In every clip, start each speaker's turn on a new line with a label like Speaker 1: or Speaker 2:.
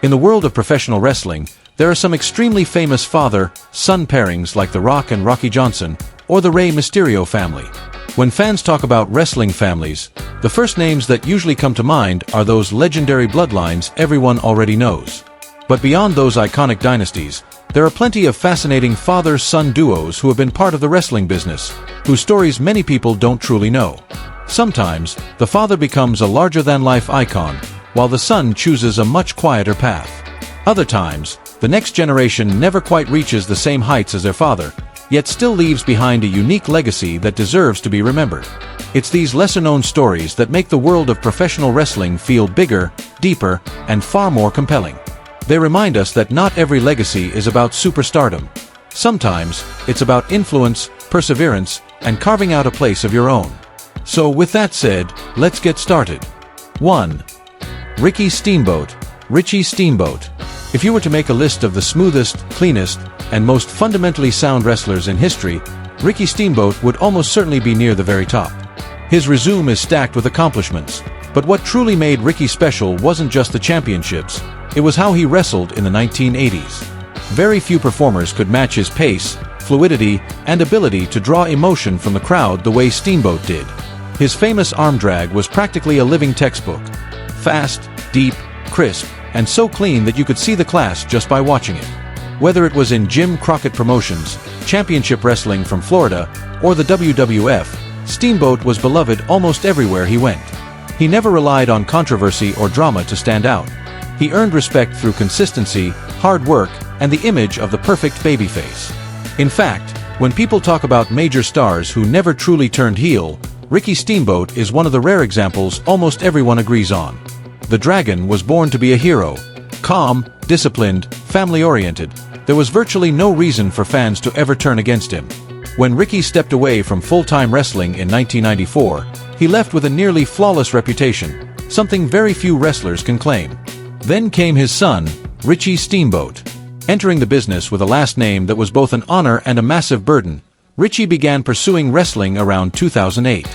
Speaker 1: In the world of professional wrestling, there are some extremely famous father-son pairings like The Rock and Rocky Johnson, or the Rey Mysterio family. When fans talk about wrestling families, the first names that usually come to mind are those legendary bloodlines everyone already knows. But beyond those iconic dynasties, there are plenty of fascinating father-son duos who have been part of the wrestling business, whose stories many people don't truly know. Sometimes, the father becomes a larger-than-life icon, while the son chooses a much quieter path. Other times, the next generation never quite reaches the same heights as their father, yet still leaves behind a unique legacy that deserves to be remembered. It's these lesser-known stories that make the world of professional wrestling feel bigger, deeper, and far more compelling. They remind us that not every legacy is about superstardom. Sometimes, it's about influence, perseverance, and carving out a place of your own. So with that said, let's get started. 1. Ricky Steamboat, Richie Steamboat. If you were to make a list of the smoothest, cleanest, and most fundamentally sound wrestlers in history, Ricky Steamboat would almost certainly be near the very top. His resume is stacked with accomplishments, but what truly made Ricky special wasn't just the championships, it was how he wrestled in the 1980s. Very few performers could match his pace, fluidity, and ability to draw emotion from the crowd the way Steamboat did. His famous arm drag was practically a living textbook. Fast, deep, crisp, and so clean that you could see the class just by watching it. Whether it was in Jim Crockett Promotions, Championship Wrestling from Florida, or the WWF, Steamboat was beloved almost everywhere he went. He never relied on controversy or drama to stand out. He earned respect through consistency, hard work, and the image of the perfect babyface. In fact, when people talk about major stars who never truly turned heel, Ricky Steamboat is one of the rare examples almost everyone agrees on. The Dragon was born to be a hero. Calm, disciplined, family-oriented, there was virtually no reason for fans to ever turn against him. When Ricky stepped away from full-time wrestling in 1994, he left with a nearly flawless reputation, something very few wrestlers can claim. Then came his son, Richie Steamboat. Entering the business with a last name that was both an honor and a massive burden, Richie began pursuing wrestling around 2008.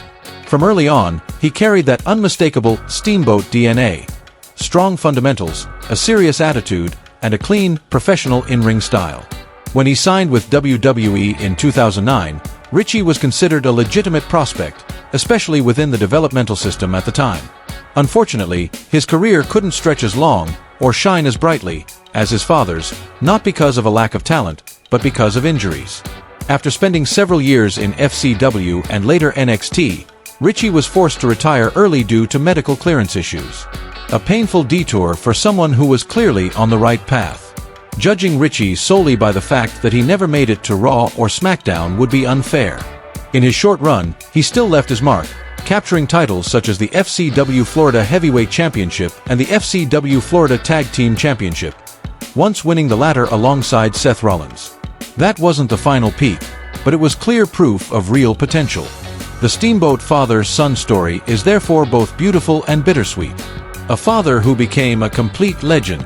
Speaker 1: From early on, he carried that unmistakable Steamboat DNA. Strong fundamentals, a serious attitude, and a clean, professional in-ring style. When he signed with WWE in 2009, Richie was considered a legitimate prospect, especially within the developmental system at the time. Unfortunately, his career couldn't stretch as long, or shine as brightly, as his father's, not because of a lack of talent, but because of injuries. After spending several years in FCW and later NXT, Richie was forced to retire early due to medical clearance issues. A painful detour for someone who was clearly on the right path. Judging Richie solely by the fact that he never made it to Raw or SmackDown would be unfair. In his short run, he still left his mark, capturing titles such as the FCW Florida Heavyweight Championship and the FCW Florida Tag Team Championship, once winning the latter alongside Seth Rollins. That wasn't the final peak, but it was clear proof of real potential. The Steamboat father-son story is therefore both beautiful and bittersweet. A father who became a complete legend,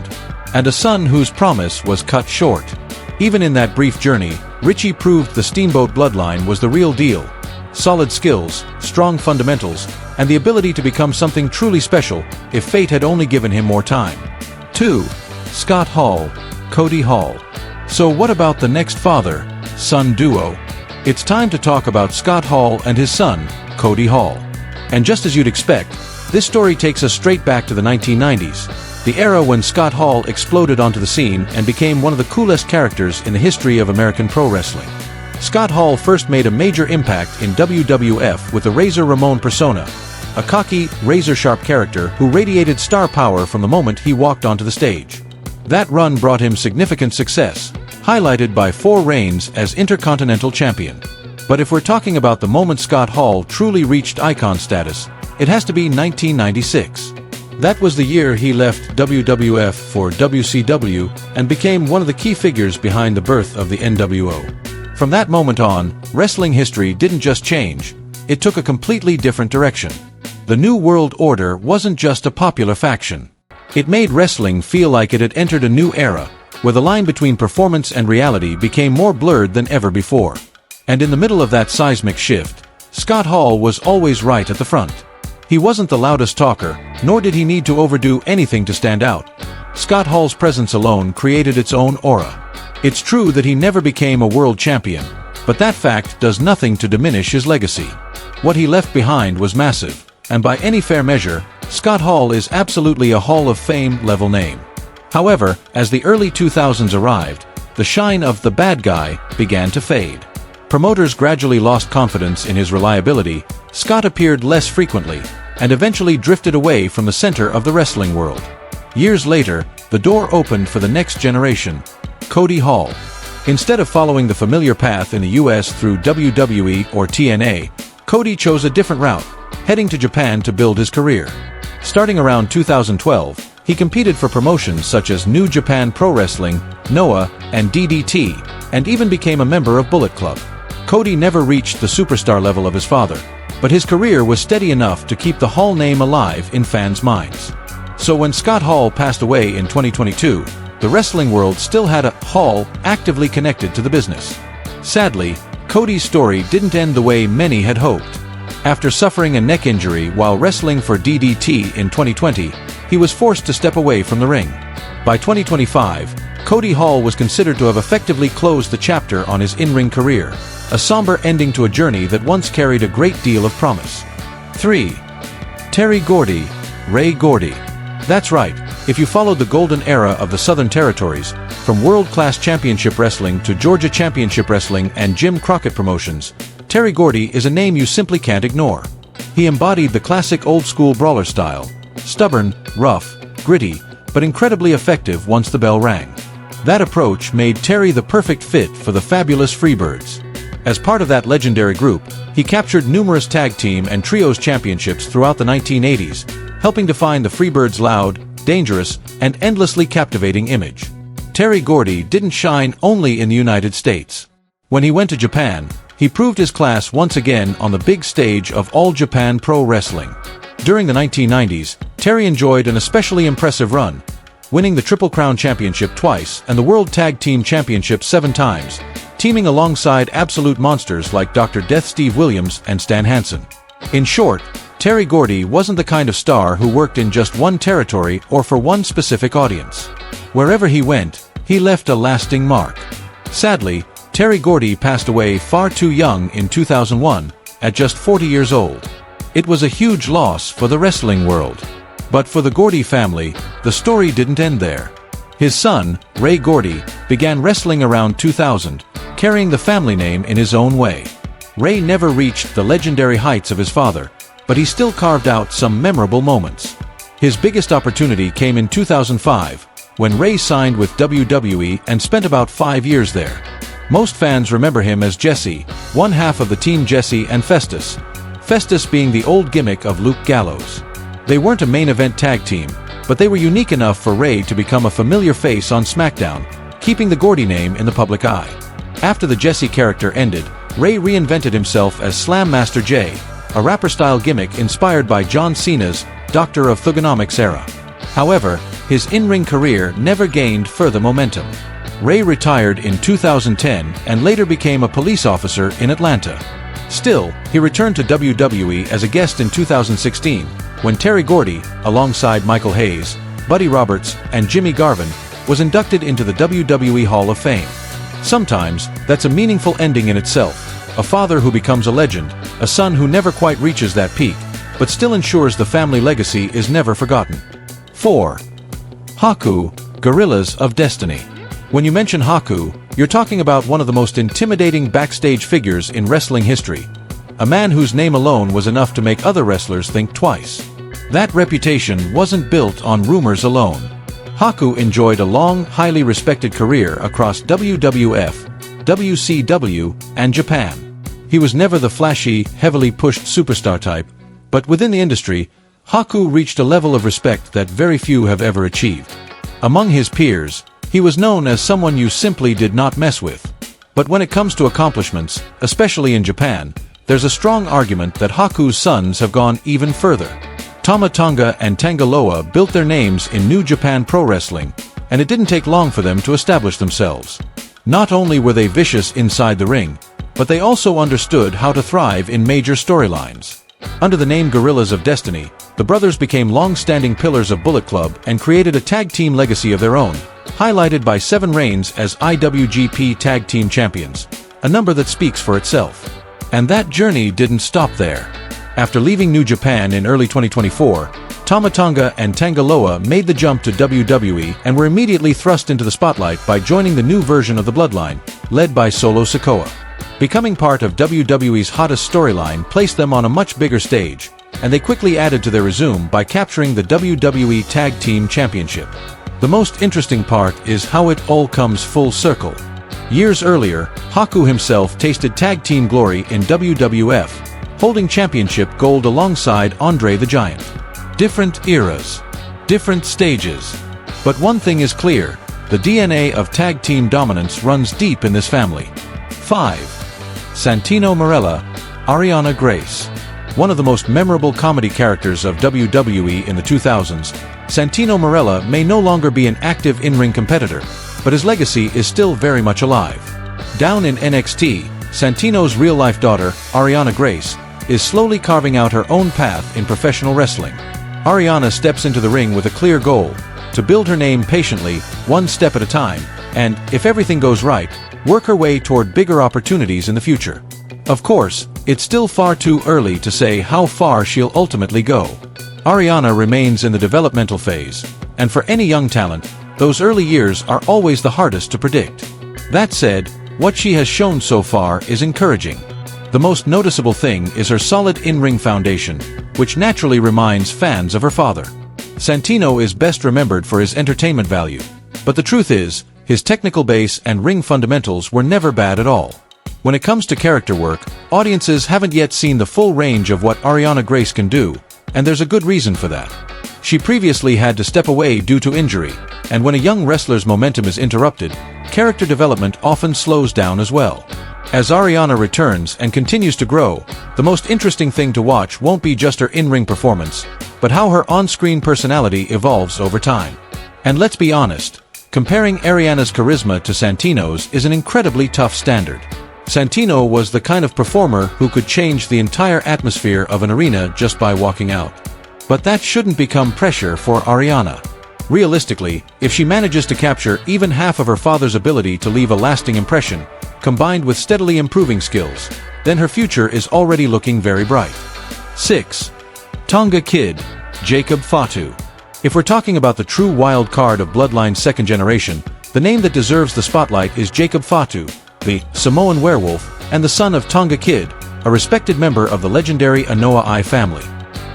Speaker 1: and a son whose promise was cut short. Even in that brief journey, Richie proved the Steamboat bloodline was the real deal. Solid skills, strong fundamentals, and the ability to become something truly special if fate had only given him more time. 2. Scott Hall, Cody Hall. So what about the next father-son duo? It's time to talk about Scott Hall and his son, Cody Hall. And just as you'd expect, this story takes us straight back to the 1990s, the era when Scott Hall exploded onto the scene and became one of the coolest characters in the history of American pro wrestling. Scott Hall first made a major impact in WWF with the Razor Ramon persona, a cocky, razor-sharp character who radiated star power from the moment he walked onto the stage. That run brought him significant success, highlighted by 4 reigns as Intercontinental Champion. But if we're talking about the moment Scott Hall truly reached icon status, it has to be 1996. That was the year he left WWF for WCW and became one of the key figures behind the birth of the NWO. From that moment on, wrestling history didn't just change, it took a completely different direction. The New World Order wasn't just a popular faction. It made wrestling feel like it had entered a new era, where the line between performance and reality became more blurred than ever before. And in the middle of that seismic shift, Scott Hall was always right at the front. He wasn't the loudest talker, nor did he need to overdo anything to stand out. Scott Hall's presence alone created its own aura. It's true that he never became a world champion, but that fact does nothing to diminish his legacy. What he left behind was massive, and by any fair measure, Scott Hall is absolutely a Hall of Fame-level name. However, as the early 2000s arrived, the shine of the bad guy began to fade. Promoters gradually lost confidence in his reliability, Scott appeared less frequently, and eventually drifted away from the center of the wrestling world. Years later, the door opened for the next generation, Cody Hall. Instead of following the familiar path in the US through WWE or TNA, Cody chose a different route, heading to Japan to build his career. Starting around 2012, he competed for promotions such as New Japan Pro Wrestling, Noah, and DDT, and even became a member of Bullet Club. Cody never reached the superstar level of his father, but his career was steady enough to keep the Hall name alive in fans' minds. So when Scott Hall passed away in 2022, the wrestling world still had a Hall actively connected to the business. Sadly, Cody's story didn't end the way many had hoped. After suffering a neck injury while wrestling for DDT in 2020, he was forced to step away from the ring. By 2025, Cody Hall was considered to have effectively closed the chapter on his in-ring career, a somber ending to a journey that once carried a great deal of promise. 3. Terry Gordy, Ray Gordy. That's right, if you followed the golden era of the Southern Territories, from world-class championship wrestling to Georgia Championship Wrestling and Jim Crockett Promotions, Terry Gordy is a name you simply can't ignore. He embodied the classic old-school brawler style, stubborn, rough, gritty, but incredibly effective once the bell rang. That approach made Terry the perfect fit for the fabulous Freebirds. As part of that legendary group, he captured numerous tag team and trios championships throughout the 1980s, helping define the Freebirds' loud, dangerous, and endlessly captivating image. Terry Gordy didn't shine only in the United States. When he went to Japan, he proved his class once again on the big stage of All Japan Pro Wrestling. During the 1990s, Terry enjoyed an especially impressive run, winning the Triple Crown Championship twice and the World Tag Team Championship 7 times, teaming alongside absolute monsters like Dr. Death Steve Williams and Stan Hansen. In short, Terry Gordy wasn't the kind of star who worked in just one territory or for one specific audience. Wherever he went, he left a lasting mark. Sadly, Terry Gordy passed away far too young in 2001, at just 40 years old. It was a huge loss for the wrestling world. But for the Gordy family, the story didn't end there. His son, Ray Gordy, began wrestling around 2000, carrying the family name in his own way. Ray never reached the legendary heights of his father, but he still carved out some memorable moments. His biggest opportunity came in 2005, when Ray signed with WWE and spent about 5 years there. Most fans remember him as Jesse, one half of the team Jesse and Festus. Festus being the old gimmick of Luke Gallows. They weren't a main event tag team, but they were unique enough for Ray to become a familiar face on SmackDown, keeping the Gordy name in the public eye. After the Jesse character ended, Ray reinvented himself as Slam Master Jay, a rapper-style gimmick inspired by John Cena's Doctor of Thugonomics era. However, his in-ring career never gained further momentum. Ray retired in 2010 and later became a police officer in Atlanta. Still, he returned to WWE as a guest in 2016, when Terry Gordy, alongside Michael Hayes, Buddy Roberts, and Jimmy Garvin, was inducted into the WWE Hall of Fame. Sometimes, that's a meaningful ending in itself. A father who becomes a legend, a son who never quite reaches that peak, but still ensures the family legacy is never forgotten. 4. Haku, Gorillas of Destiny. When you mention Haku, you're talking about one of the most intimidating backstage figures in wrestling history. A man whose name alone was enough to make other wrestlers think twice. That reputation wasn't built on rumors alone. Haku enjoyed a long, highly respected career across WWF, WCW, and Japan. He was never the flashy, heavily pushed superstar type, but within the industry, Haku reached a level of respect that very few have ever achieved. Among his peers, he was known as someone you simply did not mess with. But when it comes to accomplishments, especially in Japan, there's a strong argument that Haku's sons have gone even further. Tonga and Tangaloa built their names in New Japan Pro Wrestling, and it didn't take long for them to establish themselves. Not only were they vicious inside the ring, but they also understood how to thrive in major storylines. Under the name Gorillas of Destiny, the brothers became long-standing pillars of Bullet Club and created a tag team legacy of their own, highlighted by 7 reigns as IWGP Tag Team Champions, a number that speaks for itself. And that journey didn't stop there. After leaving New Japan in early 2024, Tonga and Tanga Loa made the jump to WWE and were immediately thrust into the spotlight by joining the new version of the Bloodline, led by Solo Sikoa. Becoming part of WWE's hottest storyline placed them on a much bigger stage, and they quickly added to their resume by capturing the WWE Tag Team Championship. The most interesting part is how it all comes full circle. Years earlier, Haku himself tasted tag team glory in WWF, holding championship gold alongside Andre the Giant. Different eras, different stages. But one thing is clear, the DNA of tag team dominance runs deep in this family. 5. Santino Marella, Ariana Grace. One of the most memorable comedy characters of WWE in the 2000s, Santino Marella may no longer be an active in-ring competitor, but his legacy is still very much alive. Down in NXT, Santino's real-life daughter, Ariana Grace, is slowly carving out her own path in professional wrestling. Ariana steps into the ring with a clear goal, to build her name patiently, one step at a time, and, if everything goes right, work her way toward bigger opportunities in the future. Of course, it's still far too early to say how far she'll ultimately go. Ariana remains in the developmental phase, and for any young talent, those early years are always the hardest to predict. That said, what she has shown so far is encouraging. The most noticeable thing is her solid in-ring foundation, which naturally reminds fans of her father. Santino is best remembered for his entertainment value, but the truth is, his technical base and ring fundamentals were never bad at all. When it comes to character work, audiences haven't yet seen the full range of what Ariana Grace can do, and there's a good reason for that. She previously had to step away due to injury, and when a young wrestler's momentum is interrupted, character development often slows down as well. As Ariana returns and continues to grow, the most interesting thing to watch won't be just her in-ring performance, but how her on-screen personality evolves over time. And let's be honest, comparing Ariana's charisma to Santino's is an incredibly tough standard. Santino was the kind of performer who could change the entire atmosphere of an arena just by walking out. But that shouldn't become pressure for Ariana. Realistically, if she manages to capture even half of her father's ability to leave a lasting impression, combined with steadily improving skills, then her future is already looking very bright. 6. Tonga Kid, Jacob Fatu. If we're talking about the true wild card of Bloodline's second generation, the name that deserves the spotlight is Jacob Fatu, the Samoan werewolf, and the son of Tonga Kid, a respected member of the legendary Anoa'i family.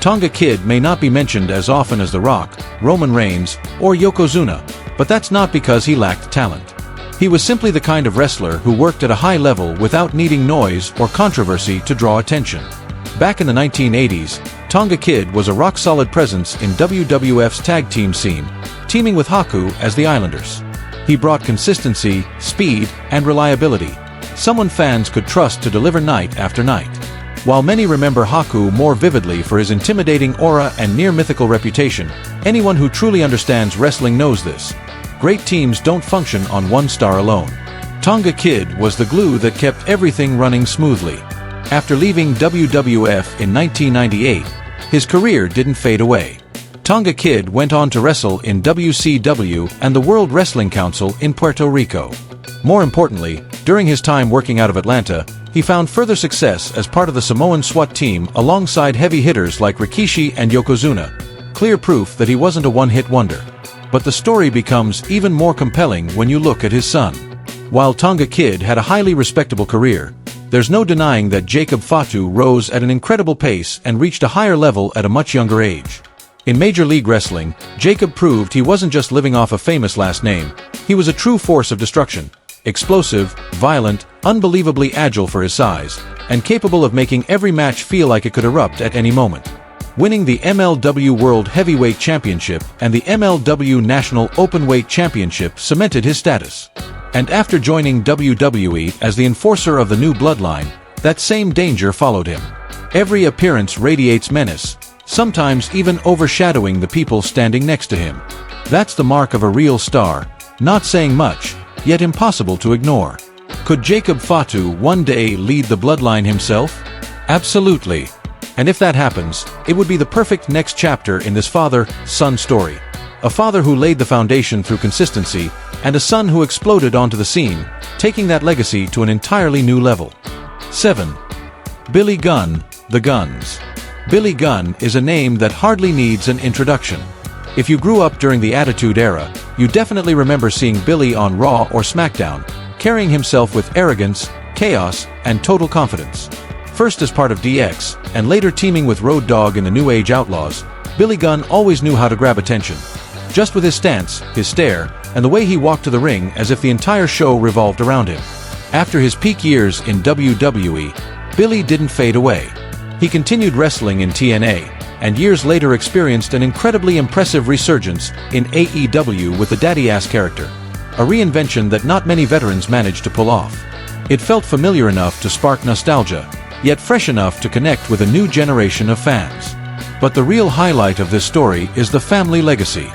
Speaker 1: Tonga Kid may not be mentioned as often as The Rock, Roman Reigns, or Yokozuna, but that's not because he lacked talent. He was simply the kind of wrestler who worked at a high level without needing noise or controversy to draw attention. Back in the 1980s, Tonga Kid was a rock-solid presence in WWF's tag team scene, teaming with Haku as the Islanders. He brought consistency, speed, and reliability, someone fans could trust to deliver night after night. While many remember Haku more vividly for his intimidating aura and near-mythical reputation, anyone who truly understands wrestling knows this. Great teams don't function on one star alone. Tonga Kid was the glue that kept everything running smoothly. After leaving WWF in 1998, his career didn't fade away. Tonga Kid went on to wrestle in WCW and the World Wrestling Council in Puerto Rico. More importantly, during his time working out of Atlanta, he found further success as part of the Samoan SWAT team alongside heavy hitters like Rikishi and Yokozuna, clear proof that he wasn't a one-hit wonder. But the story becomes even more compelling when you look at his son. While Tonga Kid had a highly respectable career, there's no denying that Jacob Fatu rose at an incredible pace and reached a higher level at a much younger age. In Major League Wrestling, Jacob proved he wasn't just living off a famous last name, he was a true force of destruction. Explosive, violent, unbelievably agile for his size, and capable of making every match feel like it could erupt at any moment. Winning the MLW World Heavyweight Championship and the MLW National Openweight Championship cemented his status. And after joining WWE as the enforcer of the new bloodline, that same danger followed him. Every appearance radiates menace, sometimes even overshadowing the people standing next to him. That's the mark of a real star, not saying much, yet impossible to ignore. Could Jacob Fatu one day lead the bloodline himself? Absolutely. And if that happens, it would be the perfect next chapter in this father-son story. A father who laid the foundation through consistency, and a son who exploded onto the scene, taking that legacy to an entirely new level. 7. Billy Gunn, The Gunns. Billy Gunn is a name that hardly needs an introduction. If you grew up during the Attitude Era, you definitely remember seeing Billy on Raw or SmackDown, carrying himself with arrogance, chaos, and total confidence. First as part of DX, and later teaming with Road Dogg in the New Age Outlaws, Billy Gunn always knew how to grab attention. Just with his stance, his stare, and the way he walked to the ring as if the entire show revolved around him. After his peak years in WWE, Billy didn't fade away. He continued wrestling in TNA, and years later experienced an incredibly impressive resurgence in AEW with the daddy-ass character, a reinvention that not many veterans managed to pull off. It felt familiar enough to spark nostalgia, yet fresh enough to connect with a new generation of fans. But the real highlight of this story is the family legacy.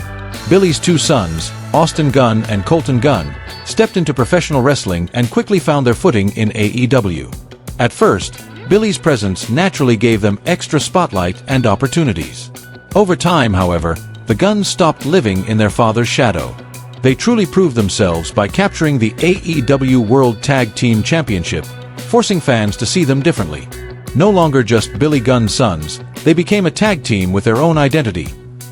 Speaker 1: Billy's two sons, Austin Gunn and Colton Gunn, stepped into professional wrestling and quickly found their footing in AEW. At first, Billy's presence naturally gave them extra spotlight and opportunities. Over time, however, the Gunns stopped living in their father's shadow. They truly proved themselves by capturing the AEW World Tag Team Championship, forcing fans to see them differently. No longer just Billy Gunn's sons, they became a tag team with their own identity,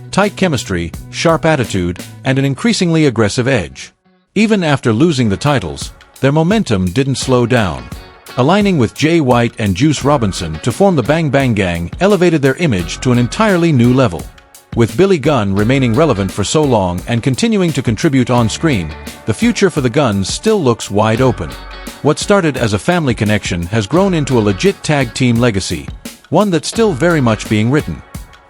Speaker 1: tight chemistry, sharp attitude, and an increasingly aggressive edge. Even after losing the titles, their momentum didn't slow down. Aligning with Jay White and Juice Robinson to form the Bang Bang Gang elevated their image to an entirely new level. With Billy Gunn remaining relevant for so long and continuing to contribute on screen, the future for the Gunns still looks wide open. What started as a family connection has grown into a legit tag team legacy, one that's still very much being written.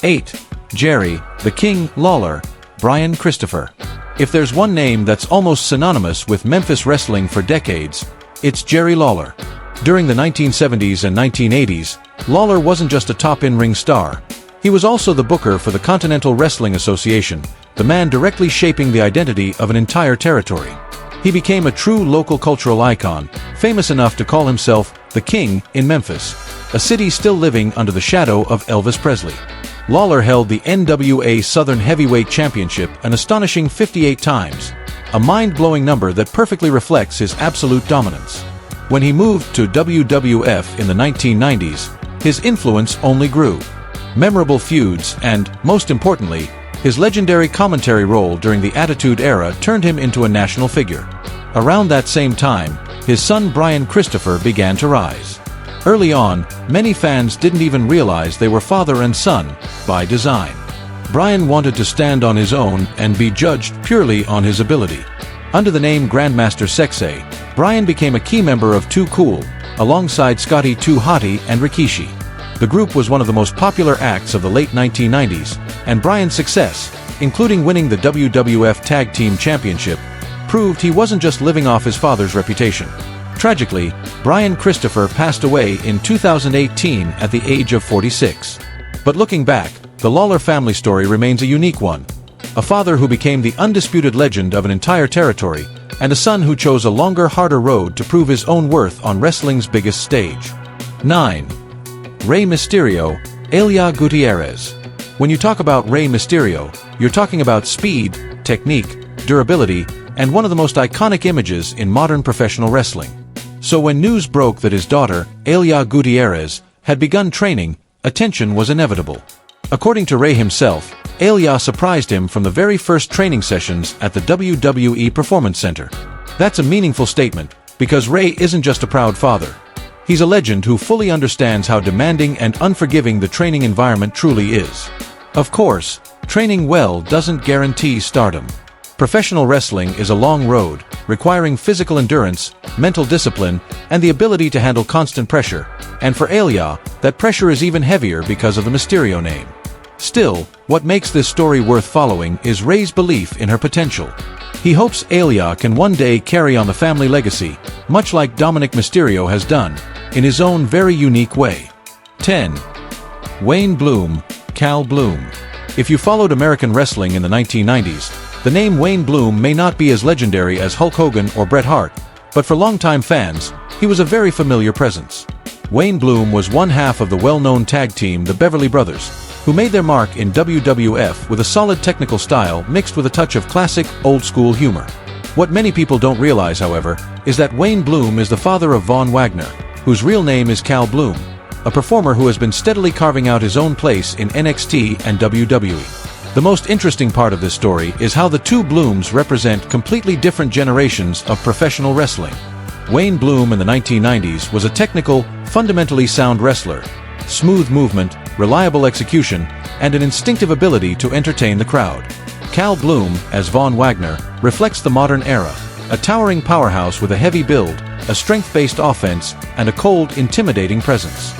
Speaker 1: 8. Jerry, the King, Lawler, Brian Christopher. If there's one name that's almost synonymous with Memphis wrestling for decades, it's Jerry Lawler. During the 1970s and 1980s, Lawler wasn't just a top in-ring star. He was also the booker for the Continental Wrestling Association, the man directly shaping the identity of an entire territory. He became a true local cultural icon, famous enough to call himself the King in Memphis, a city still living under the shadow of Elvis Presley. Lawler held the NWA Southern Heavyweight Championship an astonishing 58 times, a mind-blowing number that perfectly reflects his absolute dominance. When he moved to WWF in the 1990s, his influence only grew. Memorable feuds and, most importantly, his legendary commentary role during the Attitude Era turned him into a national figure. Around that same time, his son Brian Christopher began to rise. Early on, many fans didn't even realize they were father and son, by design. Brian wanted to stand on his own and be judged purely on his ability. Under the name Grandmaster Sexay, Brian became a key member of Too Cool, alongside Scotty 2 Hotty and Rikishi. The group was one of the most popular acts of the late 1990s, and Brian's success, including winning the WWF Tag Team Championship, proved he wasn't just living off his father's reputation. Tragically, Brian Christopher passed away in 2018 at the age of 46. But looking back, the Lawler family story remains a unique one. A father who became the undisputed legend of an entire territory, and a son who chose a longer, harder road to prove his own worth on wrestling's biggest stage. 9. Rey Mysterio, Alya Gutierrez. When you talk about Rey Mysterio, you're talking about speed, technique, durability, and one of the most iconic images in modern professional wrestling. So when news broke that his daughter, Alya Gutierrez, had begun training, attention was inevitable. According to Rey himself, Alya surprised him from the very first training sessions at the WWE Performance Center. That's a meaningful statement, because Rey isn't just a proud father. He's a legend who fully understands how demanding and unforgiving the training environment truly is. Of course, training well doesn't guarantee stardom. Professional wrestling is a long road, requiring physical endurance, mental discipline, and the ability to handle constant pressure, and for Alya, that pressure is even heavier because of the Mysterio name. Still, what makes this story worth following is Rey's belief in her potential. He hopes Alya can one day carry on the family legacy, much like Dominic Mysterio has done, in his own very unique way. 10. Wayne Bloom, Cal Bloom. If you followed American wrestling in the 1990s, the name Wayne Bloom may not be as legendary as Hulk Hogan or Bret Hart, but for longtime fans, he was a very familiar presence. Wayne Bloom was one half of the well-known tag team the Beverly Brothers, who made their mark in WWF with a solid technical style mixed with a touch of classic, old-school humor. What many people don't realize, however, is that Wayne Bloom is the father of Von Wagner, whose real name is Cal Bloom, a performer who has been steadily carving out his own place in NXT and WWE. The most interesting part of this story is how the two Blooms represent completely different generations of professional wrestling. Wayne Bloom in the 1990s was a technical, fundamentally sound wrestler, smooth movement, reliable execution, and an instinctive ability to entertain the crowd. Cal Bloom, as Von Wagner, reflects the modern era, a towering powerhouse with a heavy build, a strength-based offense, and a cold, intimidating presence.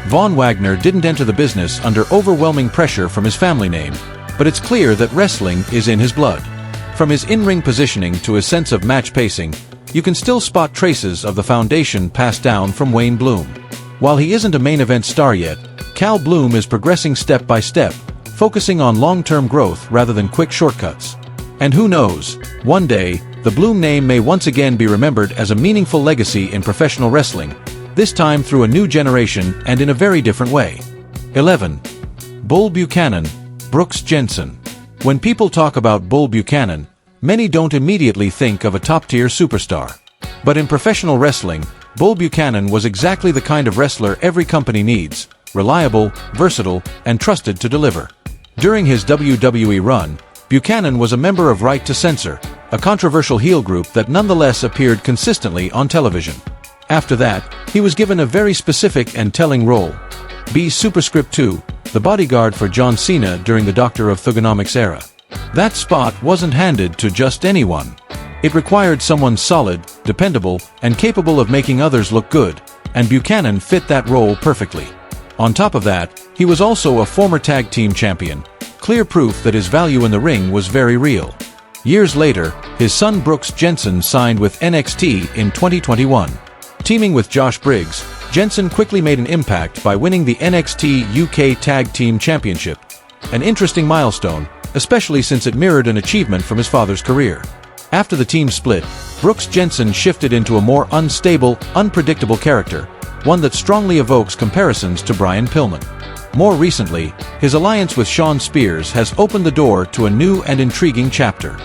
Speaker 1: Von Wagner didn't enter the business under overwhelming pressure from his family name, but it's clear that wrestling is in his blood. From his in-ring positioning to his sense of match pacing, you can still spot traces of the foundation passed down from Wayne Bloom. While he isn't a main event star yet, Cal Bloom is progressing step by step, focusing on long-term growth rather than quick shortcuts. And who knows, one day, the Bloom name may once again be remembered as a meaningful legacy in professional wrestling, this time through a new generation and in a very different way. 11. Bull Buchanan, Brooks Jensen. When people talk about Bull Buchanan, many don't immediately think of a top-tier superstar. But in professional wrestling, Bull Buchanan was exactly the kind of wrestler every company needs: reliable, versatile, and trusted to deliver. During his WWE run, Buchanan was a member of Right to Censor, a controversial heel group that nonetheless appeared consistently on television. After that, he was given a very specific and telling role: be Superscript 2, the bodyguard for John Cena during the Doctor of Thugonomics era. That spot wasn't handed to just anyone. It required someone solid, dependable, and capable of making others look good, and Buchanan fit that role perfectly. On top of that, he was also a former tag team champion, clear proof that his value in the ring was very real. Years later, his son Brooks Jensen signed with NXT in 2021. Teaming with Josh Briggs, Jensen quickly made an impact by winning the NXT UK Tag Team Championship, an interesting milestone, especially since it mirrored an achievement from his father's career. After the team split, Brooks Jensen shifted into a more unstable, unpredictable character, one that strongly evokes comparisons to Brian Pillman. More recently, his alliance with Shawn Spears has opened the door to a new and intriguing chapter.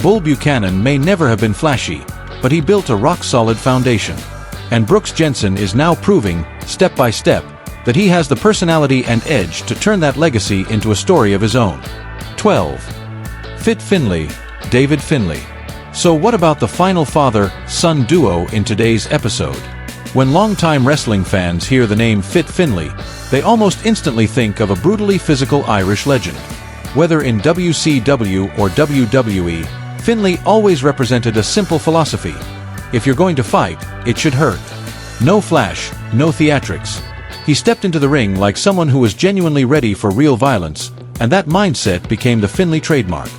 Speaker 1: Bull Buchanan may never have been flashy, but he built a rock-solid foundation. And Brooks Jensen is now proving, step by step, that he has the personality and edge to turn that legacy into a story of his own. 12. Fit Finlay, David Finlay. So what about the final father-son duo in today's episode? When longtime wrestling fans hear the name Fit Finlay, they almost instantly think of a brutally physical Irish legend. Whether in WCW or WWE, Finlay always represented a simple philosophy: if you're going to fight, it should hurt. No flash, no theatrics. He stepped into the ring like someone who was genuinely ready for real violence, and that mindset became the Finlay trademark.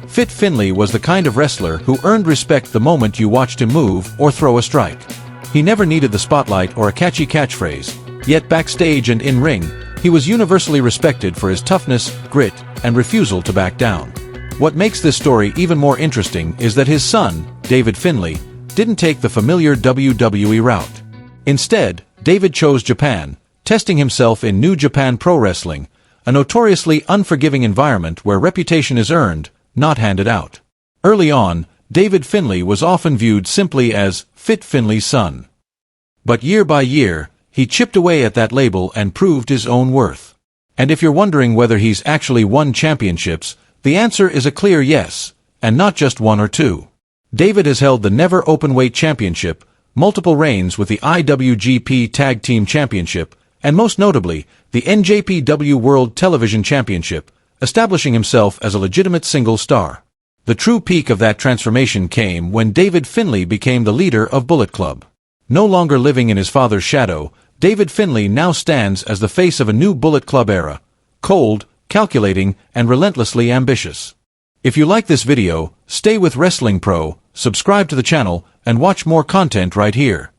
Speaker 1: Fit Finlay was the kind of wrestler who earned respect the moment you watched him move or throw a strike. He never needed the spotlight or a catchy catchphrase, yet backstage and in-ring, he was universally respected for his toughness, grit, and refusal to back down. What makes this story even more interesting is that his son, David Finlay, didn't take the familiar WWE route. Instead, David chose Japan, testing himself in New Japan Pro Wrestling, a notoriously unforgiving environment where reputation is earned, not handed out. Early on, David Finlay was often viewed simply as Fit Finlay's son. But year by year, he chipped away at that label and proved his own worth. And if you're wondering whether he's actually won championships, the answer is a clear yes, and not just one or two. David has held the Never Openweight Championship, multiple reigns with the IWGP Tag Team Championship, and most notably, the NJPW World Television Championship, establishing himself as a legitimate single star. The true peak of that transformation came when David Finlay became the leader of Bullet Club. No longer living in his father's shadow, David Finlay now stands as the face of a new Bullet Club era: cold, calculating, and relentlessly ambitious. If you like this video, stay with Wrestling Pro, subscribe to the channel, and watch more content right here.